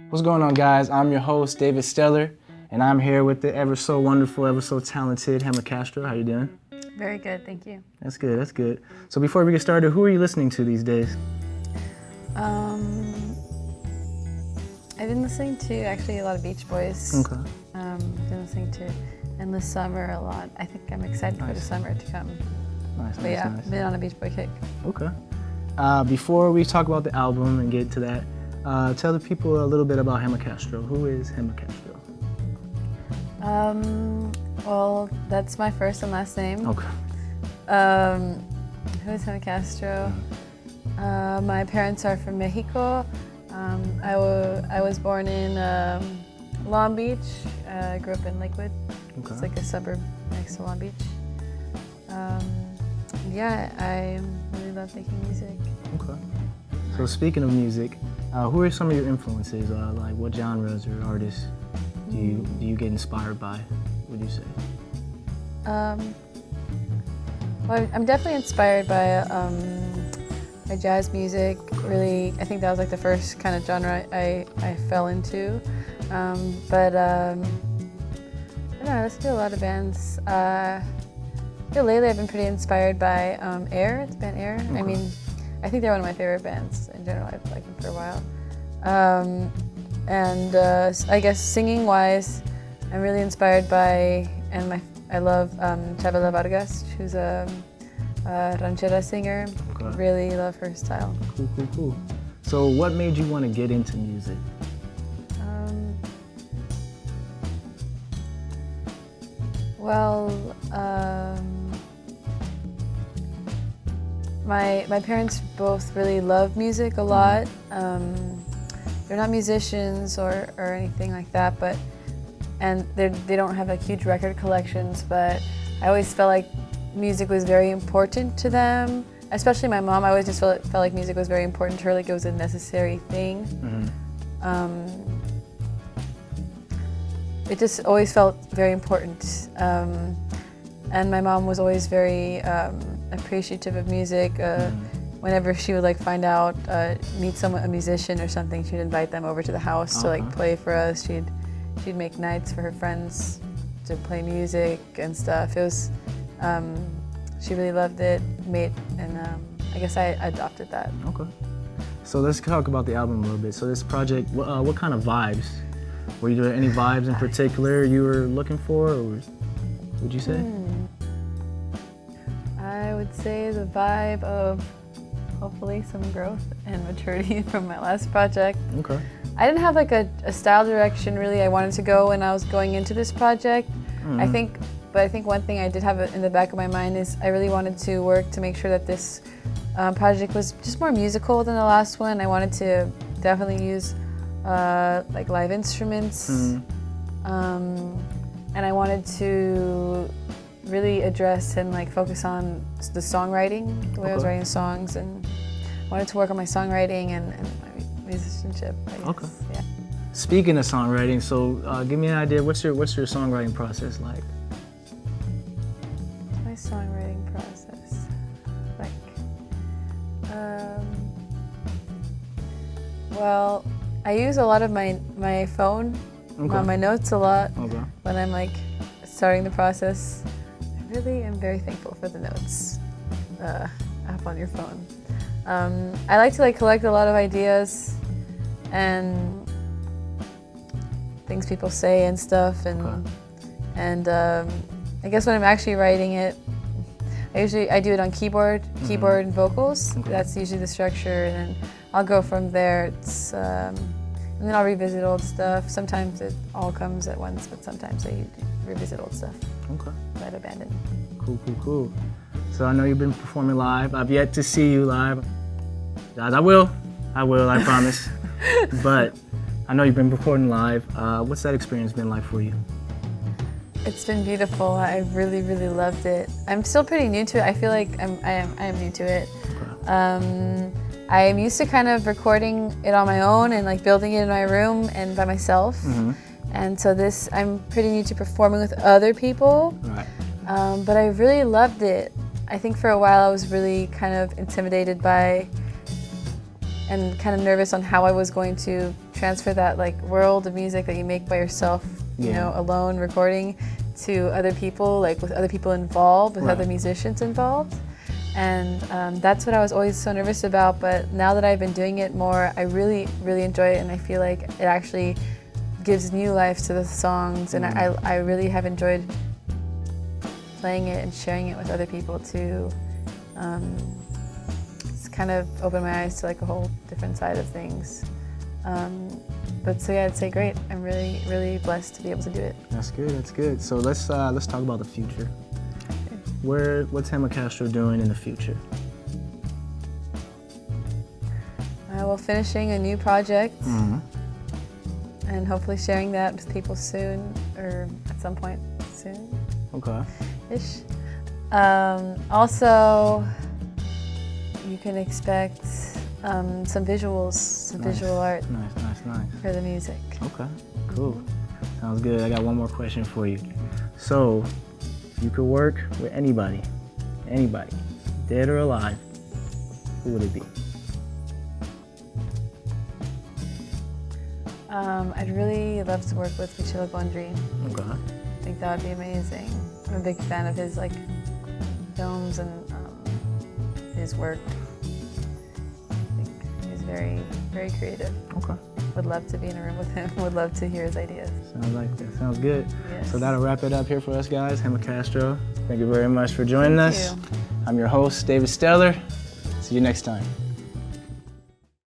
What's going on, guys? I'm your host, David Steller, and I'm here with the ever so wonderful, ever so talented Gemma Castro. How you doing? Very good, thank you. That's good, that's good. So before we get started, who are you listening to these days? I've been listening to actually a lot of Beach Boys. Okay. Been listening to Endless Summer a lot. I think I'm excited for the summer to come. Nice, But yeah, nice. been on a Beach Boy kick. Okay. Before we talk about the album and get to that, tell the people a little bit about Gemma Castro. Who is Gemma Castro? Well, that's my first and last name. Okay. Who is Gemma Castro? My parents are from Mexico. I was born in Long Beach. I grew up in Lakewood. Okay. It's like a suburb next to Long Beach. Yeah, I really love making music. Okay. So speaking of music, who are some of your influences? Like what genres or artists do you get inspired by, would you say? Well, I'm definitely inspired by jazz music. Really, I think that was like the first kind of genre I fell into. But I don't know, I listen to a lot of bands. Lately I've been pretty inspired by Air, the band Air. Okay. I mean, I think they're one of my favorite bands in general. I've liked them for a while. I guess singing-wise, I'm really inspired by, I love Chavela Vargas, who's a ranchera singer. Okay. Really love her style. Cool. So what made you want to get into music? My parents both really love music a lot. They're not musicians or anything like that, and they don't have like huge record collections, but I always felt like music was very important to them. Especially my mom, I always just felt like music was very important to her, like it was a necessary thing. It just always felt very important. And my mom was always very appreciative of music. Whenever she would like find out, meet a musician or something, she'd invite them over to the house to like play for us. She'd make nights for her friends to play music and stuff. It was, she really loved it, and I guess I adopted that. Okay. So let's talk about the album a little bit. So this project, what kind of vibes? Were you doing any vibes in particular you were looking for, or would you say? I would say the vibe of hopefully some growth and maturity from my last project. Okay. I didn't have like a style direction really I wanted to go when I was going into this project. I think one thing I did have in the back of my mind is I really wanted to work to make sure that this project was just more musical than the last one. I wanted to definitely use like live instruments, and I wanted to really address and like focus on the songwriting, the way I was writing songs, and wanted to work on my songwriting and my musicianship, I guess. Okay. Yeah. Speaking of songwriting, so give me an idea. What's your songwriting process like? My songwriting process, like, well, I use a lot of my phone, my notes a lot when I'm like starting the process. I really am very thankful for the notes app on your phone. I like to like collect a lot of ideas and things people say and stuff, and I guess when I'm actually writing it, I do it on keyboard and vocals. That's usually the structure, and then I'll go from there. It's and then I'll revisit old stuff. Sometimes it all comes at once, but sometimes I revisit old stuff that I've abandoned. Cool. So I know you've been performing live. I've yet to see you live. Guys, I will, I promise. But I know you've been recording live. What's that experience been like for you? It's been beautiful. I've really loved it. I'm still pretty new to it. I feel like I am new to it. I'm used to kind of recording it on my own and like building it in my room and by myself. And so I'm pretty new to performing with other people. Right. But I really loved it. I think for a while I was really kind of intimidated by and kind of nervous on how I was going to transfer that like world of music that you make by yourself, you know, alone recording, to other people, like with other people involved, with other musicians involved. And that's what I was always so nervous about, but now that I've been doing it more, I really, really enjoy it, and I feel like it actually gives new life to the songs, and I really have enjoyed playing it and sharing it with other people too. It's kind of opened my eyes to like a whole different side of things. But so yeah, I'd say great. I'm really, really blessed to be able to do it. That's good, that's good. So let's talk about the future. What's Gemma Castro doing in the future? Well, finishing a new project, and hopefully sharing that with people soon, or at some point soon. Okay. Ish. Also, you can expect some visuals, some visual art. Nice. For the music. Okay, cool. Sounds good. I got one more question for you. So, if you could work with anybody, dead or alive, who would it be? I'd really love to work with Michel Gondry. Okay. I think that would be amazing. I'm a big fan of his like films and his work. I think he's very, very creative. Okay. Would love to be in a room with him. Would love to hear his ideas. Sounds like that. Sounds good. Yes. So that'll wrap it up here for us, guys. Gemma Castro, thank you very much for joining us. Thank you. I'm your host, David Steller. See you next time.